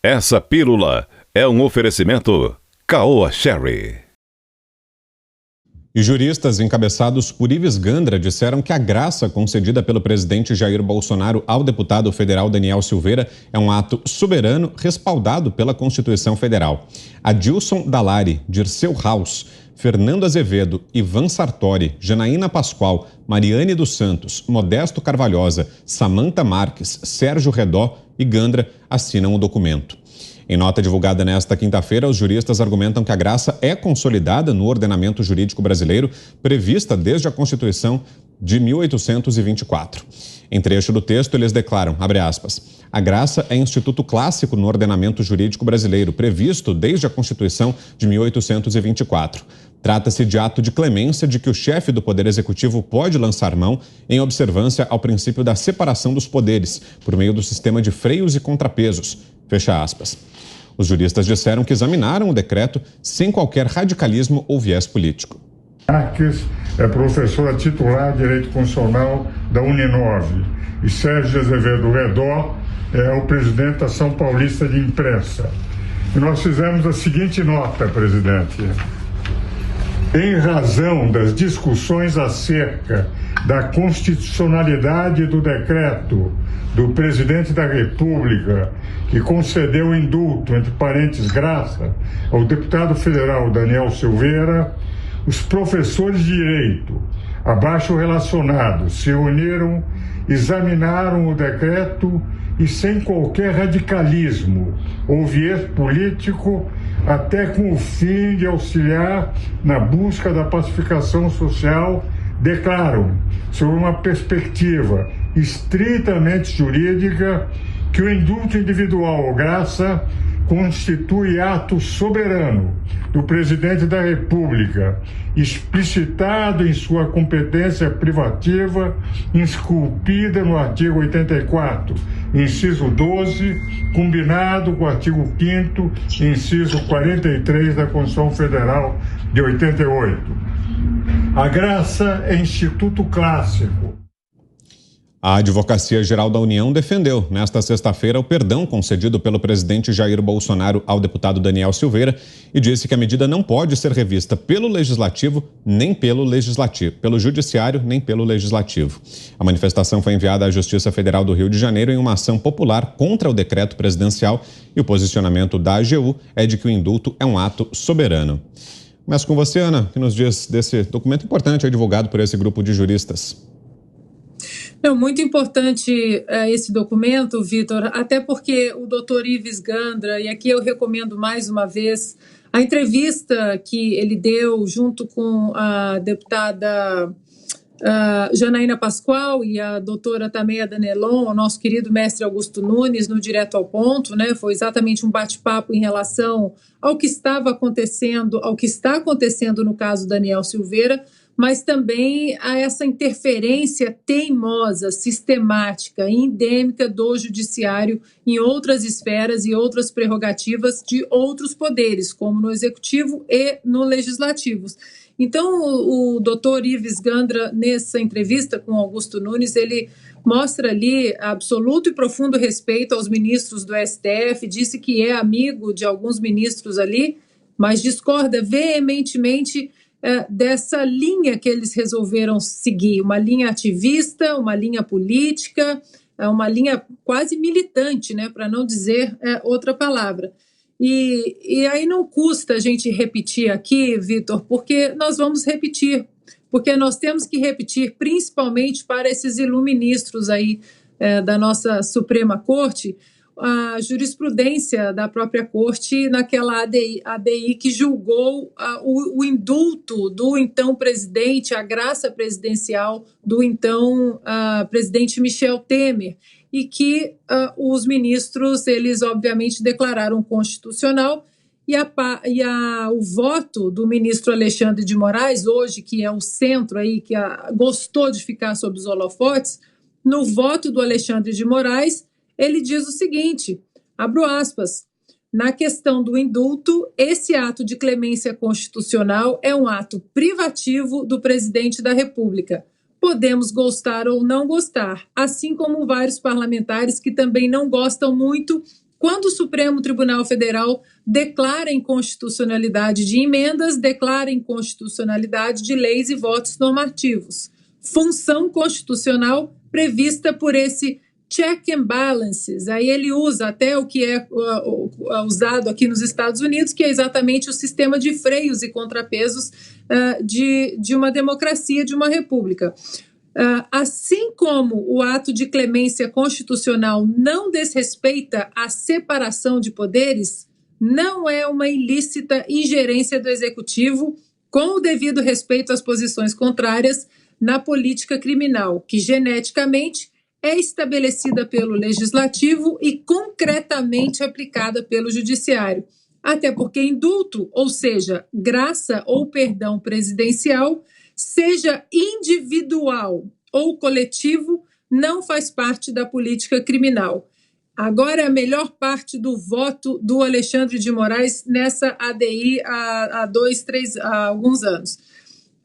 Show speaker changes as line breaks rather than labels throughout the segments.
Essa pílula é um oferecimento Caoa Sherry.
E juristas encabeçados por Ives Gandra disseram que a graça concedida pelo presidente Jair Bolsonaro ao deputado federal Daniel Silveira é um ato soberano respaldado pela Constituição Federal. Adilson Dalari, Dirceu Raus, Fernando Azevedo, Ivan Sartori, Janaína Pascoal, Mariane dos Santos, Modesto Carvalhosa, Samanta Marques, Sérgio Redó e Gandra assinam o documento. Em nota divulgada nesta quinta-feira, os juristas argumentam que a graça é consolidada no ordenamento jurídico brasileiro, prevista desde a Constituição de 1824. Em trecho do texto, eles declaram, abre aspas, a graça é instituto clássico no ordenamento jurídico brasileiro, previsto desde a Constituição de 1824. Trata-se de ato de clemência de que o chefe do Poder Executivo pode lançar mão em observância ao princípio da separação dos poderes, por meio do sistema de freios e contrapesos. Fecha aspas. Os juristas disseram que examinaram o decreto sem qualquer radicalismo ou viés político.
Marques é professora titular de Direito Constitucional da Uninove e Sérgio Azevedo Redó é o presidente da Ação Paulista de Imprensa. E nós fizemos a seguinte nota, presidente. Em razão das discussões acerca da constitucionalidade do decreto do presidente da República que concedeu o indulto, entre parênteses, graça, ao deputado federal Daniel Silveira, os professores de direito, abaixo relacionados, se reuniram, examinaram o decreto e, sem qualquer radicalismo ou viés político, até com o fim de auxiliar na busca da pacificação social, declaram, sob uma perspectiva estritamente jurídica, que o indulto individual ou graça constitui ato soberano do presidente da República, explicitado em sua competência privativa, esculpida no artigo 84, inciso 12, combinado com o artigo 5º, inciso 43 da Constituição Federal de 88. A graça é instituto clássico.
A Advocacia Geral da União defendeu, nesta sexta-feira, o perdão concedido pelo presidente Jair Bolsonaro ao deputado Daniel Silveira e disse que a medida não pode ser revista pelo Legislativo, nem pelo Judiciário, nem pelo Legislativo. A manifestação foi enviada à Justiça Federal do Rio de Janeiro em uma ação popular contra o decreto presidencial e o posicionamento da AGU é de que o indulto é um ato soberano. Começo com você, Ana, que nos diz desse documento importante divulgado por esse grupo de juristas.
Não, muito importante esse documento, Vitor, até porque o doutor Ives Gandra, e aqui eu recomendo mais uma vez a entrevista que ele deu junto com a deputada Janaína Pascoal e a doutora Tameia Danelon, o nosso querido mestre Augusto Nunes, no Direto ao Ponto, né? Foi exatamente um bate-papo em relação ao que estava acontecendo, ao que está acontecendo no caso Daniel Silveira, mas também a essa interferência teimosa, sistemática e endêmica do judiciário em outras esferas e outras prerrogativas de outros poderes, como no executivo e no legislativo. Então, o doutor Ives Gandra, nessa entrevista com Augusto Nunes, ele mostra ali absoluto e profundo respeito aos ministros do STF, disse que é amigo de alguns ministros ali, mas discorda veementemente dessa linha que eles resolveram seguir, uma linha ativista, uma linha política, uma linha quase militante, né, para não dizer outra palavra. E aí não custa a gente repetir aqui, Vitor, porque nós vamos repetir, porque nós temos que repetir principalmente para esses iluministros aí da nossa Suprema Corte, a jurisprudência da própria Corte naquela ADI que julgou o indulto do então presidente, a graça presidencial do então presidente Michel Temer, e que os ministros, eles obviamente declararam constitucional, e o voto do ministro Alexandre de Moraes, hoje, que é o centro aí, que gostou de ficar sob os holofotes, no voto do Alexandre de Moraes, ele diz o seguinte, abro aspas, na questão do indulto, esse ato de clemência constitucional é um ato privativo do presidente da República. Podemos gostar ou não gostar, assim como vários parlamentares que também não gostam muito quando o Supremo Tribunal Federal declara inconstitucionalidade de emendas, declara inconstitucionalidade de leis e votos normativos. Função constitucional prevista por esse check and balances. Aí ele usa até o que é usado aqui nos Estados Unidos, que é exatamente o sistema de freios e contrapesos de uma democracia, de uma república. Assim como o ato de clemência constitucional não desrespeita a separação de poderes, não é uma ilícita ingerência do Executivo com o devido respeito às posições contrárias na política criminal, que geneticamente é estabelecida pelo Legislativo e concretamente aplicada pelo Judiciário. Até porque indulto, ou seja, graça ou perdão presidencial, seja individual ou coletivo, não faz parte da política criminal. Agora é a melhor parte do voto do Alexandre de Moraes nessa ADI há alguns anos.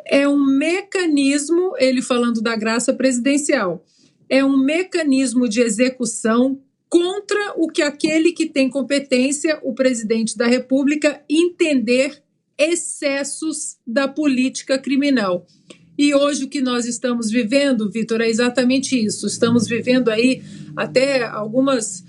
É um mecanismo, ele falando da graça presidencial, é um mecanismo de execução contra o que aquele que tem competência, o presidente da República, entender excessos da política criminal. E hoje o que nós estamos vivendo, Vitor, é exatamente isso. Estamos vivendo aí até algumas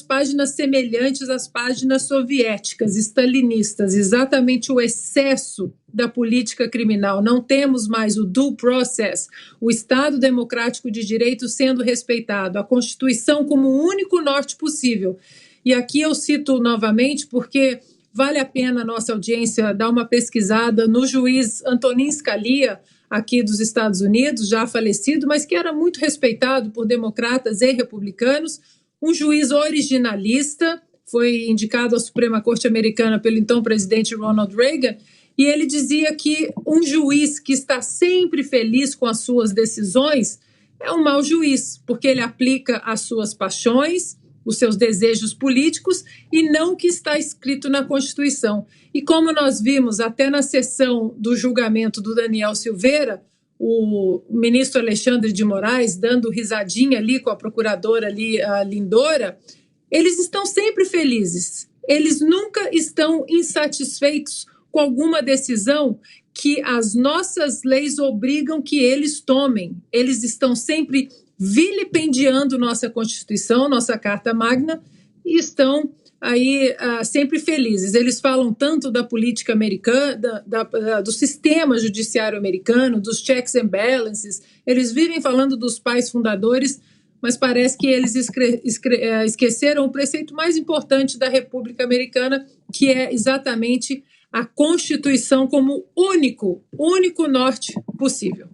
páginas semelhantes às páginas soviéticas, stalinistas, exatamente o excesso da política criminal. Não temos mais o due process, o Estado democrático de direito sendo respeitado, a Constituição como o único norte possível. E aqui eu cito novamente porque vale a pena a nossa audiência dar uma pesquisada no juiz Antonin Scalia, aqui dos Estados Unidos, já falecido, mas que era muito respeitado por democratas e republicanos, um juiz originalista, foi indicado à Suprema Corte Americana pelo então presidente Ronald Reagan, e ele dizia que um juiz que está sempre feliz com as suas decisões é um mau juiz, porque ele aplica as suas paixões, os seus desejos políticos e não o que está escrito na Constituição. E como nós vimos até na sessão do julgamento do Daniel Silveira, o ministro Alexandre de Moraes dando risadinha ali com a procuradora ali, a Lindora, eles estão sempre felizes. Eles nunca estão insatisfeitos com alguma decisão que as nossas leis obrigam que eles tomem. Eles estão sempre vilipendiando nossa Constituição, nossa Carta Magna, e estão aí sempre felizes. Eles falam tanto da política americana, do sistema judiciário americano, dos checks and balances, eles vivem falando dos pais fundadores, mas parece que eles esqueceram o preceito mais importante da República Americana, que é exatamente a Constituição como único norte possível.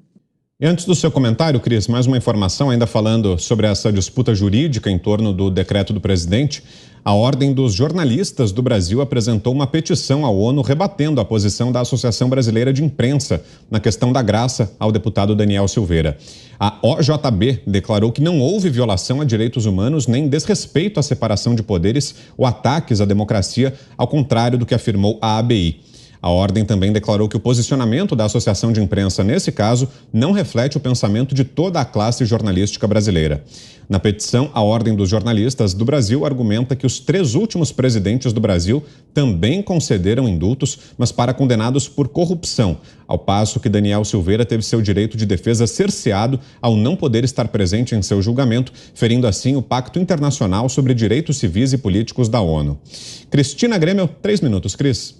E antes do seu comentário, Cris, mais uma informação, ainda falando sobre essa disputa jurídica em torno do decreto do presidente. A Ordem dos Jornalistas do Brasil apresentou uma petição à ONU rebatendo a posição da Associação Brasileira de Imprensa na questão da graça ao deputado Daniel Silveira. A OJB declarou que não houve violação a direitos humanos nem desrespeito à separação de poderes ou ataques à democracia, ao contrário do que afirmou a ABI. A Ordem também declarou que o posicionamento da Associação de Imprensa, nesse caso, não reflete o pensamento de toda a classe jornalística brasileira. Na petição, a Ordem dos Jornalistas do Brasil argumenta que os 3 últimos presidentes do Brasil também concederam indultos, mas para condenados por corrupção, ao passo que Daniel Silveira teve seu direito de defesa cerceado ao não poder estar presente em seu julgamento, ferindo assim o Pacto Internacional sobre Direitos Civis e Políticos da ONU. Cristina Grêmio, 3 minutos, Cris.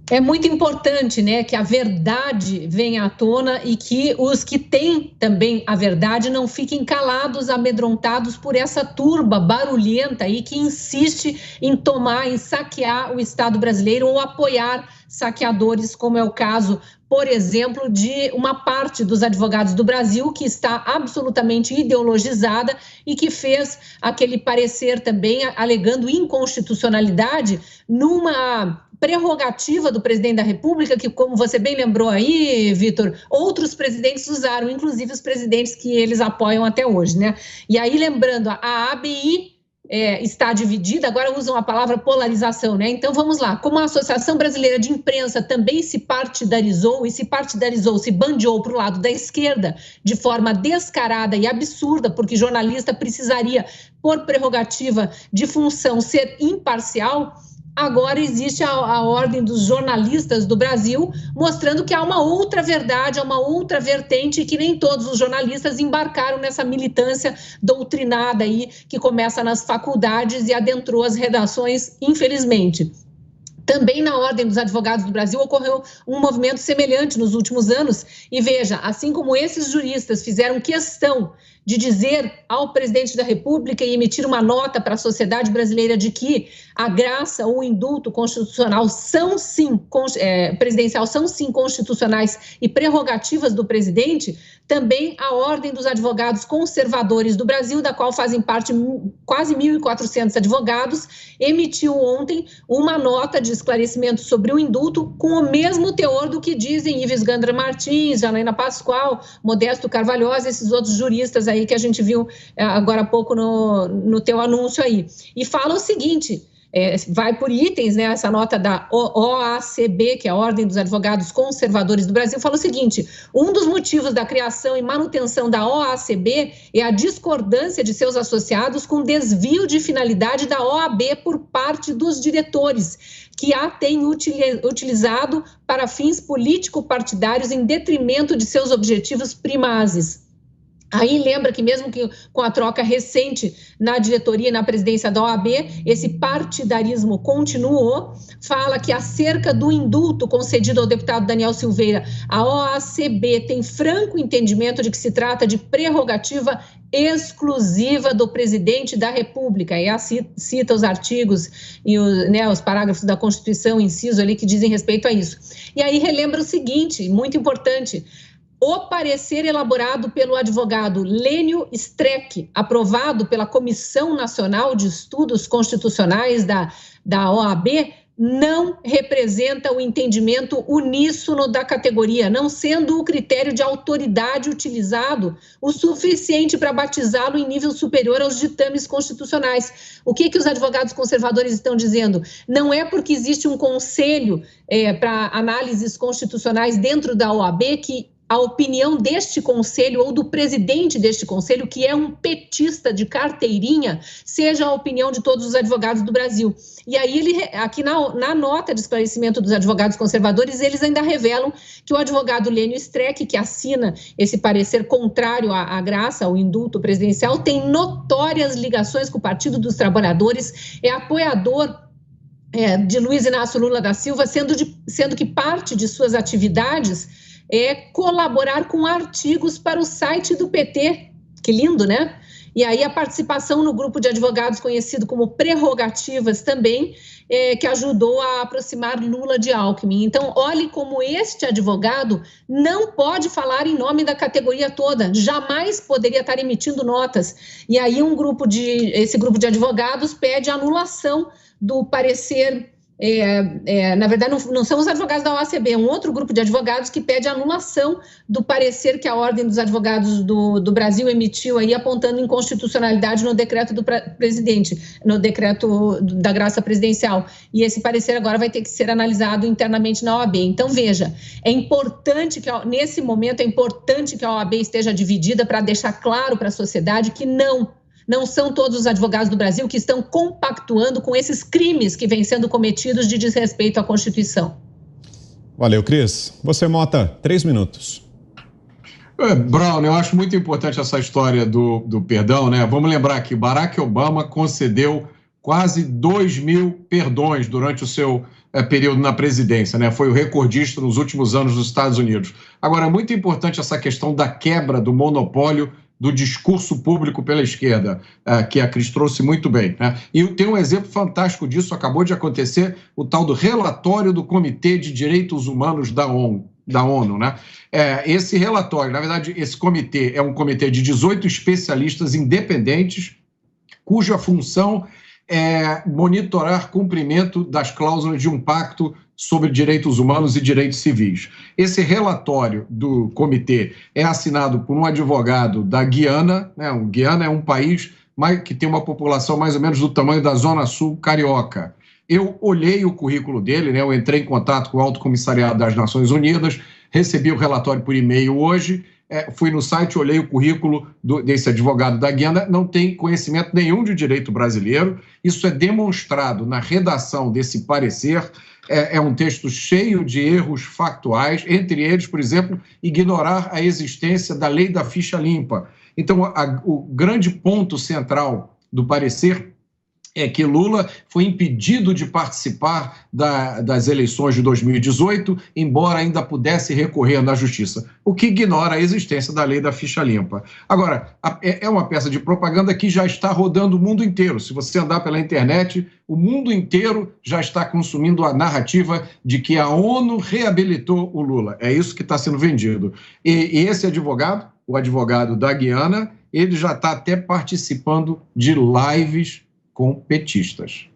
É muito importante, né, que a verdade venha à tona e que os que têm também a verdade não fiquem calados, amedrontados por essa turba barulhenta aí que insiste em saquear o Estado brasileiro ou apoiar saqueadores, como é o caso, por exemplo, de uma parte dos advogados do Brasil que está absolutamente ideologizada e que fez aquele parecer também alegando inconstitucionalidade numa prerrogativa do presidente da República, que, como você bem lembrou aí, Vitor, outros presidentes usaram, inclusive os presidentes que eles apoiam até hoje, né? E aí, lembrando, a ABI está dividida, agora usam a palavra polarização, né? Então vamos lá, como a Associação Brasileira de Imprensa também se partidarizou, se bandeou para o lado da esquerda de forma descarada e absurda, porque jornalista precisaria, por prerrogativa de função, ser imparcial. Agora existe a Ordem dos Jornalistas do Brasil, mostrando que há uma outra verdade, há uma outra vertente, e que nem todos os jornalistas embarcaram nessa militância doutrinada aí, que começa nas faculdades e adentrou as redações, infelizmente. Também na Ordem dos Advogados do Brasil ocorreu um movimento semelhante nos últimos anos. E veja, assim como esses juristas fizeram questão de dizer ao presidente da República e emitir uma nota para a sociedade brasileira de que a graça ou o indulto constitucional são sim, presidencial são sim constitucionais e prerrogativas do presidente, também a Ordem dos Advogados Conservadores do Brasil, da qual fazem parte quase 1.400 advogados, emitiu ontem uma nota de esclarecimento sobre o indulto com o mesmo teor do que dizem Ives Gandra Martins, Janaína Pascoal, Modesto Carvalhosa, esses outros juristas aí que a gente viu agora há pouco no teu anúncio aí. E fala o seguinte... vai por itens, né? Essa nota da OACB, que é a Ordem dos Advogados Conservadores do Brasil, fala o seguinte: um dos motivos da criação e manutenção da OACB é a discordância de seus associados com desvio de finalidade da OAB por parte dos diretores, que a têm utilizado para fins político-partidários em detrimento de seus objetivos primazes. Aí lembra que mesmo que com a troca recente na diretoria e na presidência da OAB, esse partidarismo continuou. Fala que acerca do indulto concedido ao deputado Daniel Silveira, a OACB tem franco entendimento de que se trata de prerrogativa exclusiva do presidente da República. E cita os artigos e os parágrafos da Constituição, inciso ali, que dizem respeito a isso. E aí relembra o seguinte, muito importante: o parecer elaborado pelo advogado Lênio Streck, aprovado pela Comissão Nacional de Estudos Constitucionais da OAB, não representa o entendimento uníssono da categoria, não sendo o critério de autoridade utilizado o suficiente para batizá-lo em nível superior aos ditames constitucionais. O que os advogados conservadores estão dizendo? Não é porque existe um conselho para análises constitucionais dentro da OAB que a opinião deste conselho ou do presidente deste conselho, que é um petista de carteirinha, seja a opinião de todos os advogados do Brasil. E aí, aqui na nota de esclarecimento dos advogados conservadores, eles ainda revelam que o advogado Lênio Streck, que assina esse parecer contrário à graça, ao indulto presidencial, tem notórias ligações com o Partido dos Trabalhadores, é apoiador de Luiz Inácio Lula da Silva, sendo que parte de suas atividades é colaborar com artigos para o site do PT. Que lindo, né? E aí a participação no grupo de advogados conhecido como Prerrogativas também, que ajudou a aproximar Lula de Alckmin. Então, olhe como este advogado não pode falar em nome da categoria toda, jamais poderia estar emitindo notas. E aí esse grupo de advogados pede anulação do parecer. Na verdade, não são os advogados da OACB, é um outro grupo de advogados que pede anulação do parecer que a Ordem dos Advogados do Brasil emitiu aí, apontando inconstitucionalidade no decreto do presidente, no decreto da graça presidencial. E esse parecer agora vai ter que ser analisado internamente na OAB. Então, veja, é importante que, nesse momento, a OAB esteja dividida para deixar claro para a sociedade que não são todos os advogados do Brasil que estão compactuando com esses crimes que vêm sendo cometidos de desrespeito à Constituição.
Valeu, Cris. Você, Mota, 3 minutos.
Brown, eu acho muito importante essa história do perdão, né? Vamos lembrar que Barack Obama concedeu quase 2.000 perdões durante o seu período na presidência, né? Foi o recordista nos últimos anos dos Estados Unidos. Agora, é muito importante essa questão da quebra do monopólio do discurso público pela esquerda, que a Cris trouxe muito bem, né? E tem um exemplo fantástico disso, acabou de acontecer, o tal do relatório do Comitê de Direitos Humanos da ONU, né? Esse relatório, na verdade, esse comitê é um comitê de 18 especialistas independentes, cuja função é monitorar cumprimento das cláusulas de um pacto sobre direitos humanos e direitos civis. Esse relatório do comitê é assinado por um advogado da Guiana, né? Guiana é um país que tem uma população mais ou menos do tamanho da Zona Sul carioca. Eu olhei o currículo dele, né? Eu entrei em contato com o Alto Comissariado das Nações Unidas, recebi o relatório por e-mail hoje, fui no site, olhei o currículo desse advogado da Guiana, não tem conhecimento nenhum de direito brasileiro, isso é demonstrado na redação desse parecer, é um texto cheio de erros factuais, entre eles, por exemplo, ignorar a existência da lei da ficha limpa. Então, o grande ponto central do parecer é que Lula foi impedido de participar das eleições de 2018, embora ainda pudesse recorrer na justiça, o que ignora a existência da lei da ficha limpa. Agora, é uma peça de propaganda que já está rodando o mundo inteiro. Se você andar pela internet, o mundo inteiro já está consumindo a narrativa de que a ONU reabilitou o Lula. É isso que está sendo vendido. E esse advogado, o advogado da Guiana, ele já está até participando de lives com petistas.